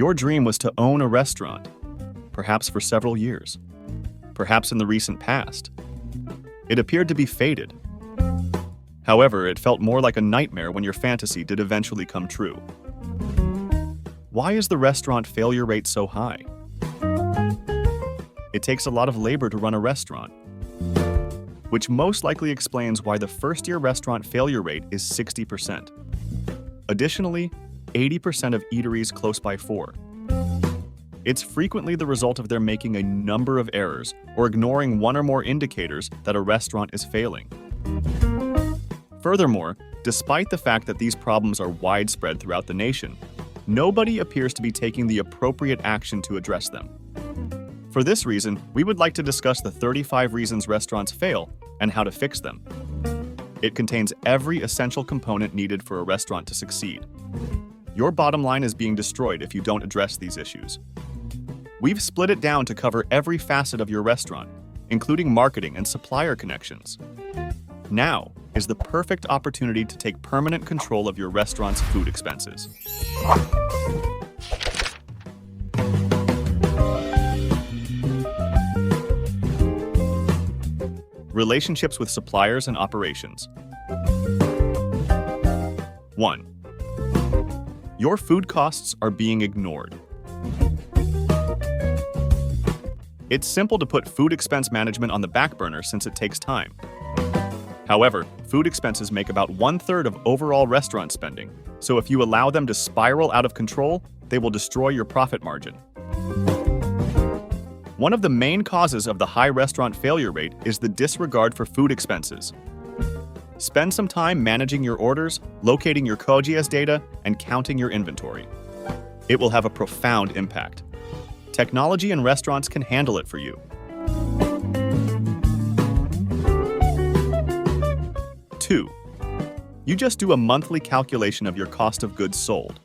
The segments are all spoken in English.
Your dream was to own a restaurant, perhaps for several years, perhaps in the recent past. It appeared to be fated. However, it felt more like a nightmare when your fantasy did eventually come true. Why is the restaurant failure rate so high? It takes a lot of labor to run a restaurant, which most likely explains why the first-year restaurant failure rate is 60%. Additionally, 80% of eateries close by four. It's frequently the result of their making a number of errors or ignoring one or more indicators that a restaurant is failing. Furthermore, despite the fact that these problems are widespread throughout the nation, nobody appears to be taking the appropriate action to address them. For this reason, we would like to discuss the 35 reasons restaurants fail and how to fix them. It contains every essential component needed for a restaurant to succeed. Your bottom line is being destroyed if you don't address these issues. We've split it down to cover every facet of your restaurant, including marketing and supplier connections. Now is the perfect opportunity to take permanent control of your restaurant's food expenses. Relationships with suppliers and operations. 1. Your food costs are being ignored. It's simple to put food expense management on the back burner since it takes time. However, food expenses make about 1/3 of overall restaurant spending, so if you allow them to spiral out of control, they will destroy your profit margin. One of the main causes of the high restaurant failure rate is the disregard for food expenses. Spend some time managing your orders, locating your COGS data, and counting your inventory. It will have a profound impact. Technology and restaurants can handle it for you. 2. You just do a monthly calculation of your cost of goods sold.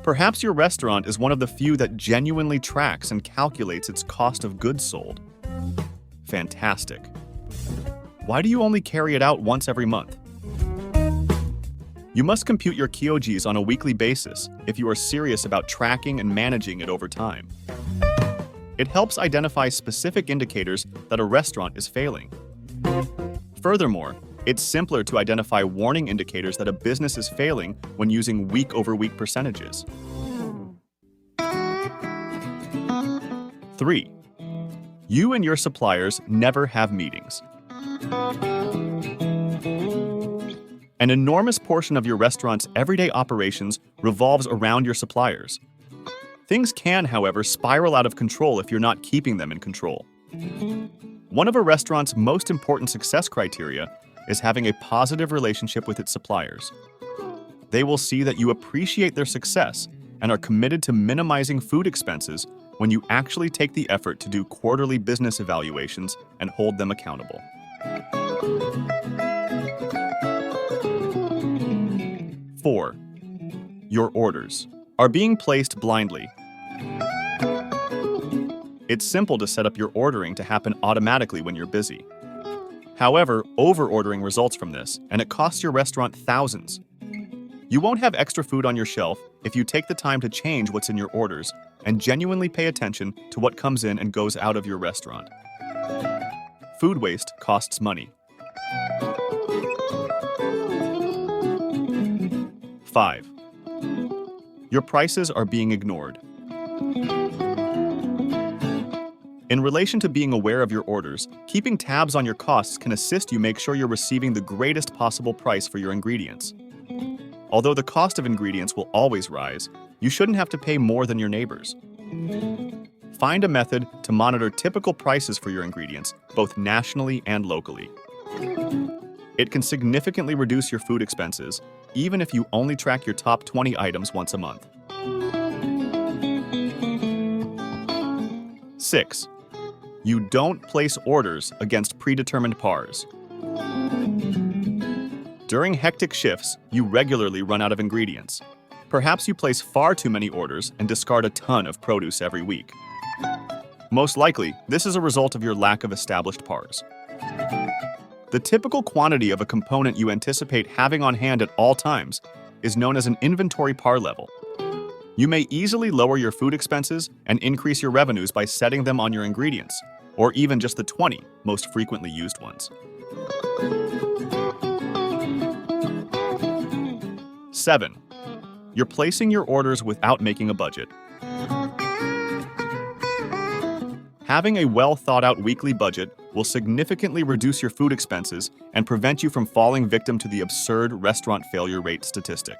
Perhaps your restaurant is one of the few that genuinely tracks and calculates its cost of goods sold. Fantastic. Why do you only carry it out once every month? You must compute your COGS on a weekly basis if you are serious about tracking and managing it over time. It helps identify specific indicators that a restaurant is failing. Furthermore, it's simpler to identify warning indicators that a business is failing when using week-over-week percentages. 3. You and your suppliers never have meetings. An enormous portion of your restaurant's everyday operations revolves around your suppliers. Things can, however, spiral out of control if you're not keeping them in control. One of a restaurant's most important success criteria is having a positive relationship with its suppliers. They will see that you appreciate their success and are committed to minimizing food expenses when you actually take the effort to do quarterly business evaluations and hold them accountable. 4. Your orders are being placed blindly. It's simple to set up your ordering to happen automatically when you're busy. However, over-ordering results from this, and it costs your restaurant thousands. You won't have extra food on your shelf if you take the time to change what's in your orders and genuinely pay attention to what comes in and goes out of your restaurant. Food waste costs money. 5. Your prices are being ignored. In relation to being aware of your orders, keeping tabs on your costs can assist you make sure you're receiving the greatest possible price for your ingredients. Although the cost of ingredients will always rise, you shouldn't have to pay more than your neighbors. Find a method to monitor typical prices for your ingredients, both nationally and locally. It can significantly reduce your food expenses, even if you only track your top 20 items once a month. 6. You don't place orders against predetermined pars. During hectic shifts, you regularly run out of ingredients. Perhaps you place far too many orders and discard a ton of produce every week. Most likely, this is a result of your lack of established pars. The typical quantity of a component you anticipate having on hand at all times is known as an inventory par level. You may easily lower your food expenses and increase your revenues by setting them on your ingredients, or even just the 20 most frequently used ones. 7. You're placing your orders without making a budget. Having a well-thought-out weekly budget will significantly reduce your food expenses and prevent you from falling victim to the absurd restaurant failure rate statistic.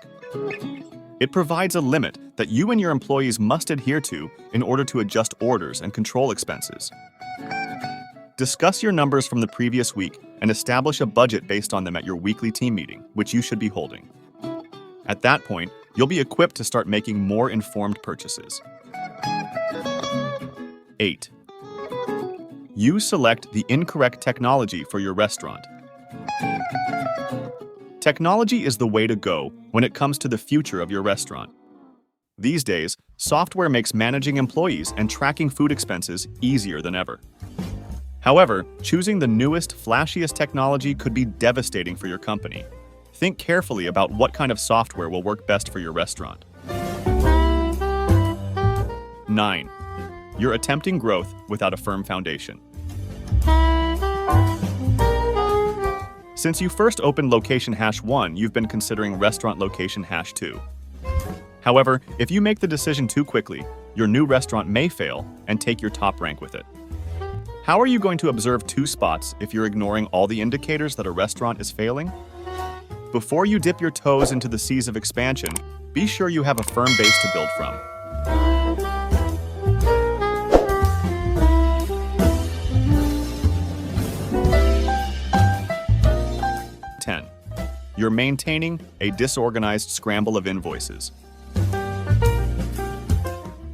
It provides a limit that you and your employees must adhere to in order to adjust orders and control expenses. Discuss your numbers from the previous week and establish a budget based on them at your weekly team meeting, which you should be holding. At that point, you'll be equipped to start making more informed purchases. 8. You select the incorrect technology for your restaurant. Technology is the way to go when it comes to the future of your restaurant. These days, software makes managing employees and tracking food expenses easier than ever. However, choosing the newest, flashiest technology could be devastating for your company. Think carefully about what kind of software will work best for your restaurant. 9. You're attempting growth without a firm foundation. Since you first opened location #1, you've been considering restaurant location #2. However, if you make the decision too quickly, your new restaurant may fail and take your top rank with it. How are you going to observe 2 spots if you're ignoring all the indicators that a restaurant is failing? Before you dip your toes into the seas of expansion, be sure you have a firm base to build from. 10. You're maintaining a disorganized scramble of invoices.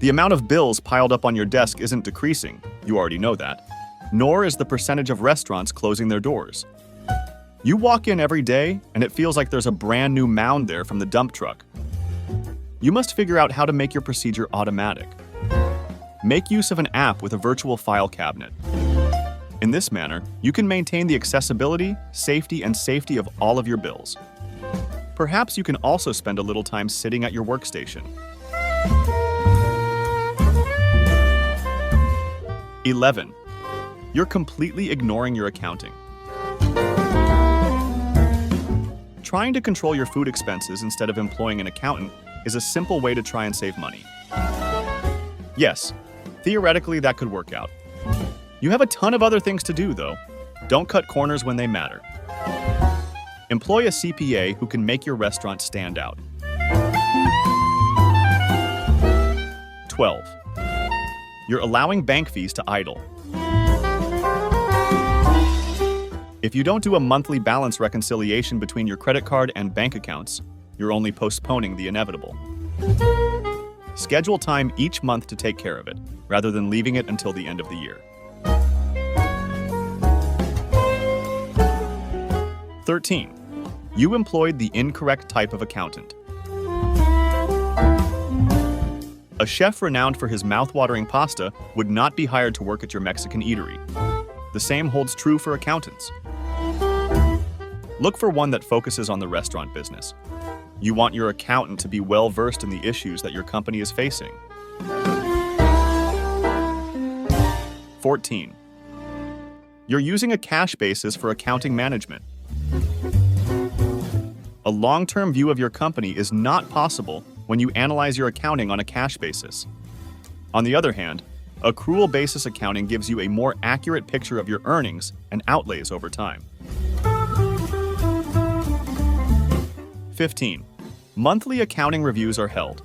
The amount of bills piled up on your desk isn't decreasing, you already know that, nor is the percentage of restaurants closing their doors. You walk in every day, and it feels like there's a brand new mound there from the dump truck. You must figure out how to make your procedure automatic. Make use of an app with a virtual file cabinet. In this manner, you can maintain the accessibility, safety of all of your bills. Perhaps you can also spend a little time sitting at your workstation. 11. You're completely ignoring your accounting. Trying to control your food expenses instead of employing an accountant is a simple way to try and save money. Yes, theoretically that could work out. You have a ton of other things to do, though. Don't cut corners when they matter. Employ a CPA who can make your restaurant stand out. 12. You're allowing bank fees to idle. If you don't do a monthly balance reconciliation between your credit card and bank accounts, you're only postponing the inevitable. Schedule time each month to take care of it, rather than leaving it until the end of the year. 13. You employed the incorrect type of accountant. A chef renowned for his mouth-watering pasta would not be hired to work at your Mexican eatery. The same holds true for accountants. Look for one that focuses on the restaurant business. You want your accountant to be well-versed in the issues that your company is facing. 14. You're using a cash basis for accounting management. A long-term view of your company is not possible when you analyze your accounting on a cash basis. On the other hand, accrual basis accounting gives you a more accurate picture of your earnings and outlays over time. 15. Monthly accounting reviews are held.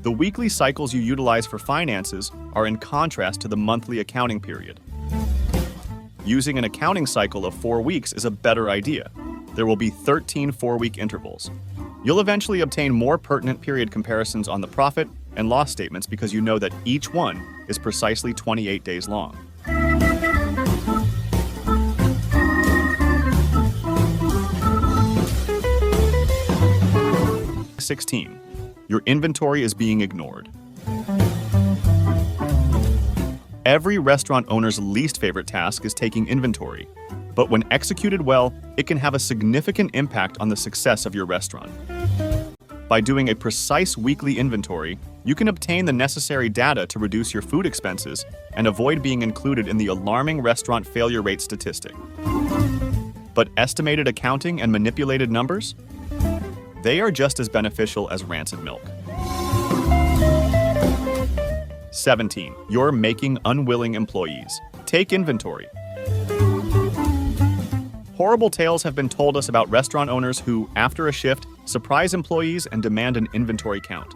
The weekly cycles you utilize for finances are in contrast to the monthly accounting period. Using an accounting cycle of 4 weeks is a better idea. There will be 13 4-week intervals. You'll eventually obtain more pertinent period comparisons on the profit and loss statements because you know that each one is precisely 28 days long. 16. Your inventory is being ignored. Every restaurant owner's least favorite task is taking inventory, but when executed well, it can have a significant impact on the success of your restaurant. By doing a precise weekly inventory, you can obtain the necessary data to reduce your food expenses and avoid being included in the alarming restaurant failure rate statistic. But estimated accounting and manipulated numbers? They are just as beneficial as rancid milk. 17. You're making unwilling employees. Take inventory. Horrible tales have been told us about restaurant owners who, after a shift, surprise employees and demand an inventory count.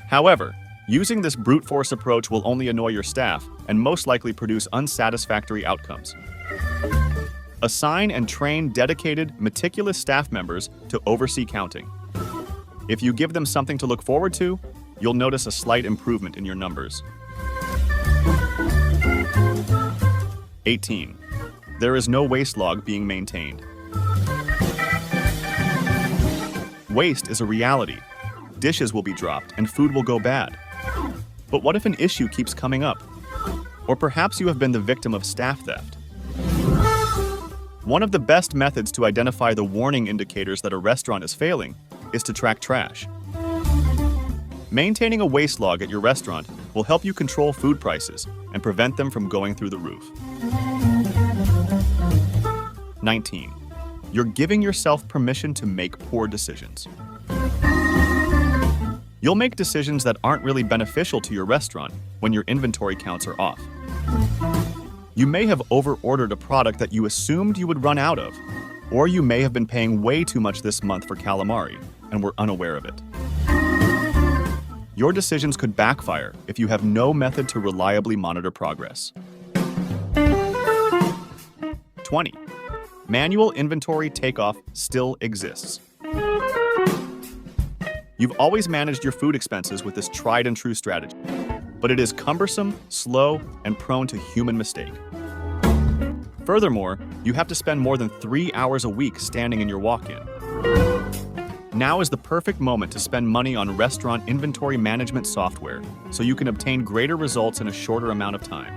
However, using this brute force approach will only annoy your staff and most likely produce unsatisfactory outcomes. Assign and train dedicated, meticulous staff members to oversee counting. If you give them something to look forward to, you'll notice a slight improvement in your numbers. 18. There is no waste log being maintained. Waste is a reality. Dishes will be dropped and food will go bad. But what if an issue keeps coming up? Or perhaps you have been the victim of staff theft. One of the best methods to identify the warning indicators that a restaurant is failing is to track trash. Maintaining a waste log at your restaurant will help you control food prices and prevent them from going through the roof. 19. You're giving yourself permission to make poor decisions. You'll make decisions that aren't really beneficial to your restaurant when your inventory counts are off. You may have over-ordered a product that you assumed you would run out of, or you may have been paying way too much this month for calamari and were unaware of it. Your decisions could backfire if you have no method to reliably monitor progress. 20. Manual inventory takeoff still exists. You've always managed your food expenses with this tried-and-true strategy, but it is cumbersome, slow, and prone to human mistake. Furthermore, you have to spend more than 3 hours a week standing in your walk-in. Now is the perfect moment to spend money on restaurant inventory management software so you can obtain greater results in a shorter amount of time.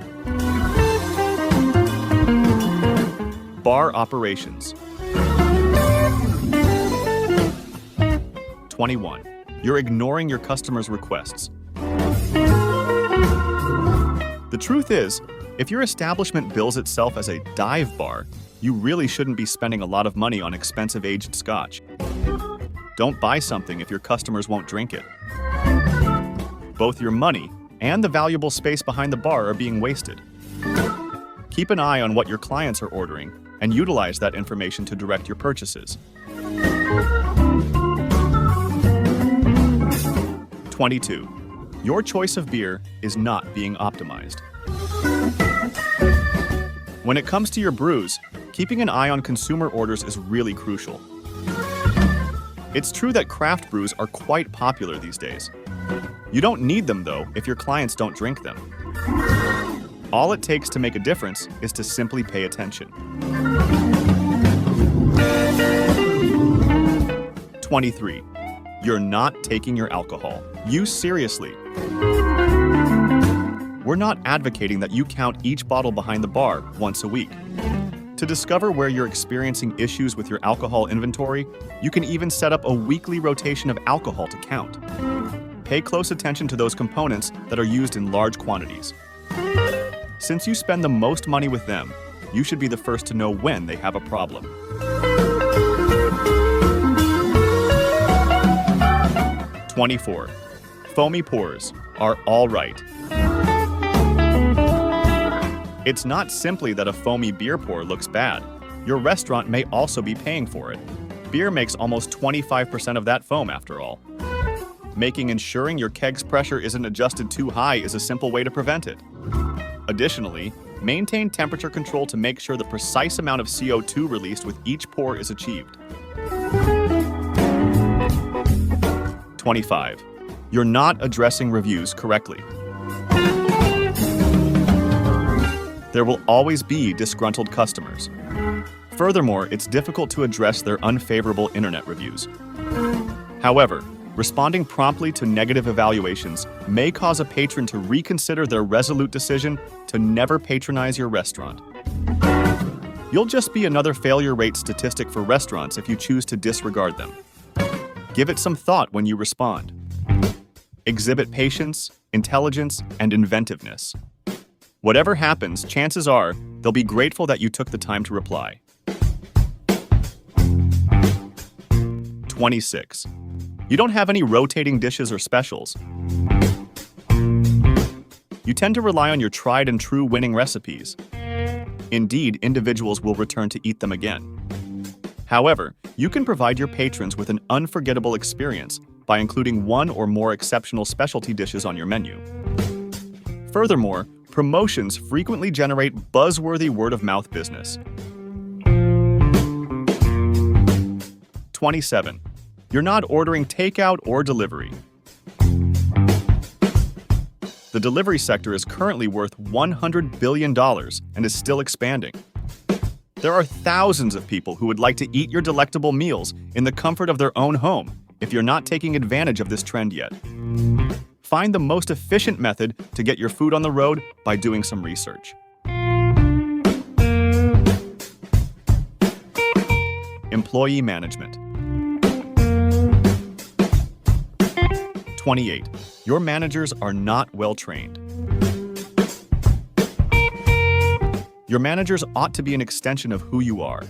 Bar operations. 21. You're ignoring your customers' requests. The truth is, if your establishment bills itself as a dive bar, you really shouldn't be spending a lot of money on expensive aged scotch. Don't buy something if your customers won't drink it. Both your money and the valuable space behind the bar are being wasted. Keep an eye on what your clients are ordering and utilize that information to direct your purchases. 22. Your choice of beer is not being optimized. When it comes to your brews, keeping an eye on consumer orders is really crucial. It's true that craft brews are quite popular these days. You don't need them, though, if your clients don't drink them. All it takes to make a difference is to simply pay attention. 23. You're not taking your alcohol use seriously. We're not advocating that you count each bottle behind the bar once a week. To discover where you're experiencing issues with your alcohol inventory, you can even set up a weekly rotation of alcohol to count. Pay close attention to those components that are used in large quantities. Since you spend the most money with them, you should be the first to know when they have a problem. 24. Foamy pours are all right. It's not simply that a foamy beer pour looks bad. Your restaurant may also be paying for it. Beer makes almost 25% of that foam, after all. Making ensuring your keg's pressure isn't adjusted too high is a simple way to prevent it. Additionally, maintain temperature control to make sure the precise amount of CO2 released with each pour is achieved. 25. You're not addressing reviews correctly. There will always be disgruntled customers. Furthermore, it's difficult to address their unfavorable internet reviews. However, responding promptly to negative evaluations may cause a patron to reconsider their resolute decision to never patronize your restaurant. You'll just be another failure rate statistic for restaurants if you choose to disregard them. Give it some thought when you respond. Exhibit patience, intelligence, and inventiveness. Whatever happens, chances are they'll be grateful that you took the time to reply. 26. You don't have any rotating dishes or specials. You tend to rely on your tried and true winning recipes. Indeed, individuals will return to eat them again. However, you can provide your patrons with an unforgettable experience by including one or more exceptional specialty dishes on your menu. Furthermore, promotions frequently generate buzzworthy word-of-mouth business. 27. You're not ordering takeout or delivery. The delivery sector is currently worth $100 billion and is still expanding. There are thousands of people who would like to eat your delectable meals in the comfort of their own home if you're not taking advantage of this trend yet. Find the most efficient method to get your food on the road by doing some research. Employee management. 28. Your managers are not well trained. Your managers ought to be an extension of who you are.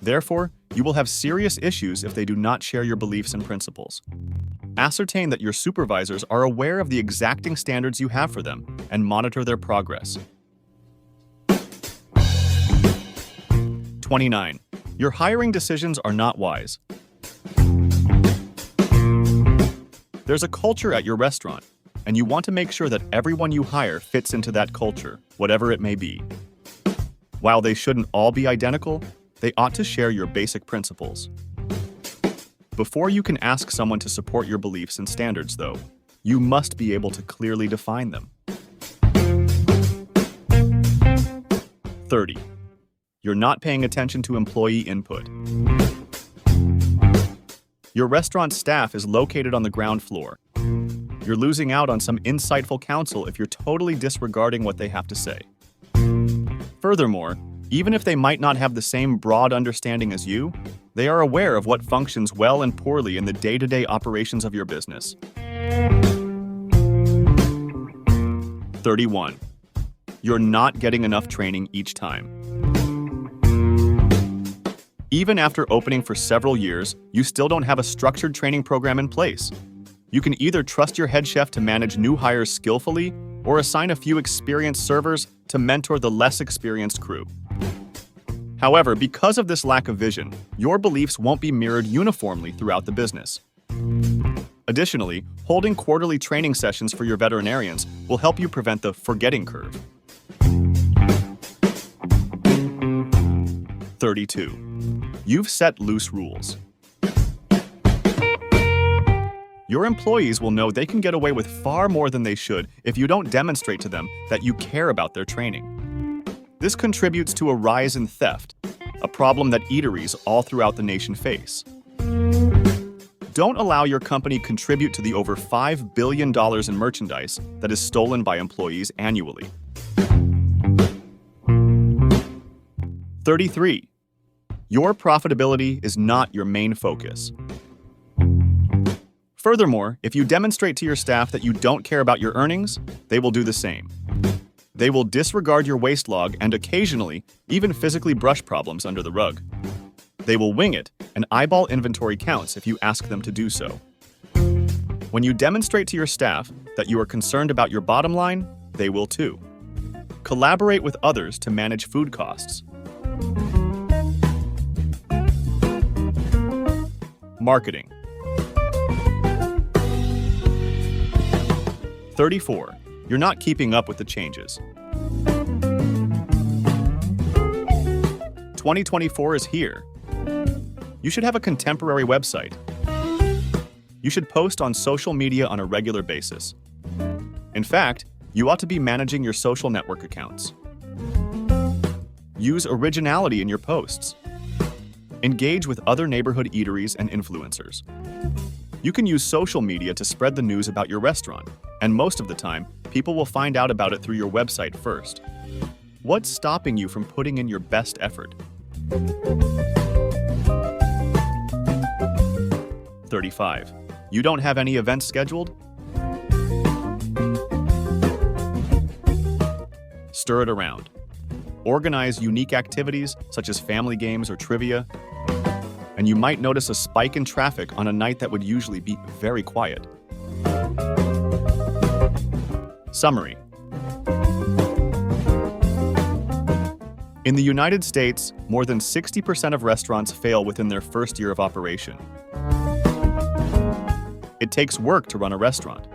Therefore, you will have serious issues if they do not share your beliefs and principles. Ascertain that your supervisors are aware of the exacting standards you have for them and monitor their progress. 29. Your hiring decisions are not wise. There's a culture at your restaurant, and you want to make sure that everyone you hire fits into that culture, whatever it may be. While they shouldn't all be identical, they ought to share your basic principles. Before you can ask someone to support your beliefs and standards, though, you must be able to clearly define them. 30. You're not paying attention to employee input. Your restaurant staff is located on the ground floor. You're losing out on some insightful counsel if you're totally disregarding what they have to say. Furthermore, even if they might not have the same broad understanding as you, they are aware of what functions well and poorly in the day-to-day operations of your business. 31. You're not getting enough training each time. Even after opening for several years, you still don't have a structured training program in place. You can either trust your head chef to manage new hires skillfully or assign a few experienced servers to mentor the less experienced crew. However, because of this lack of vision, your beliefs won't be mirrored uniformly throughout the business. Additionally, holding quarterly training sessions for your veterinarians will help you prevent the forgetting curve. 32. You've set loose rules. Your employees will know they can get away with far more than they should if you don't demonstrate to them that you care about their training. This contributes to a rise in theft, a problem that eateries all throughout the nation face. Don't allow your company contribute to the over $5 billion in merchandise that is stolen by employees annually. 33. Your profitability is not your main focus. Furthermore, if you demonstrate to your staff that you don't care about your earnings, they will do the same. They will disregard your waste log and occasionally even physically brush problems under the rug. They will wing it and eyeball inventory counts if you ask them to do so. When you demonstrate to your staff that you are concerned about your bottom line, they will too. Collaborate with others to manage food costs. Marketing. 34. You're not keeping up with the changes. 2024 is here. You should have a contemporary website. You should post on social media on a regular basis. In fact, you ought to be managing your social network accounts. Use originality in your posts. Engage with other neighborhood eateries and influencers. You can use social media to spread the news about your restaurant, and most of the time, people will find out about it through your website first. What's stopping you from putting in your best effort? 35. You don't have any events scheduled? Stir it around. Organize unique activities such as family games or trivia, and you might notice a spike in traffic on a night that would usually be very quiet. Summary. In the United States, more than 60% of restaurants fail within their first year of operation. It takes work to run a restaurant.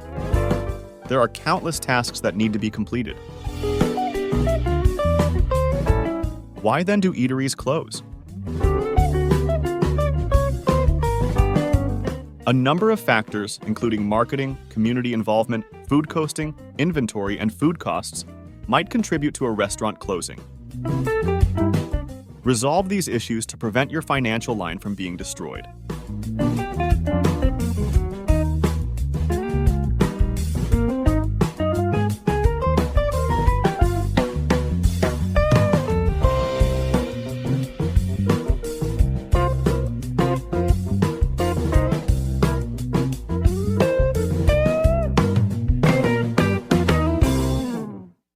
There are countless tasks that need to be completed. Why then do eateries close? A number of factors, including marketing, community involvement, food costing, inventory, and food costs, might contribute to a restaurant closing. Resolve these issues to prevent your financial line from being destroyed.